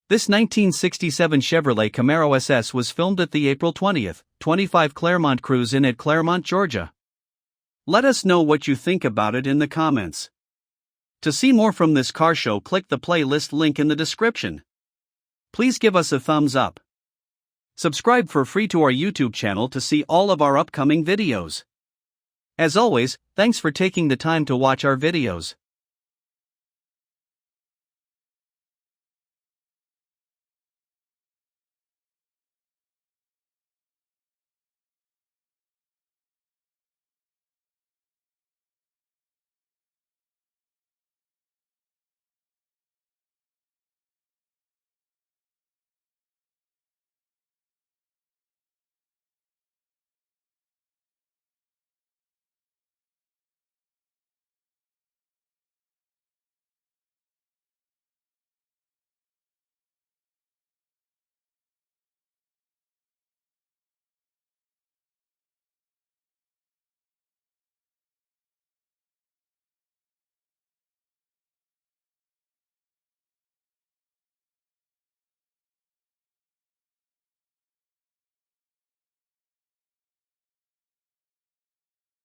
This 1967 Chevrolet Camaro SS was filmed at the April 20, 25 Clermont Cruise In at Clermont, Georgia. Let us know what you think about it in the comments. To see more from this car show, click the playlist link in the description. Please give us a thumbs up. Subscribe for free to our YouTube channel to see all of our upcoming videos. As always, thanks for taking the time to watch our videos.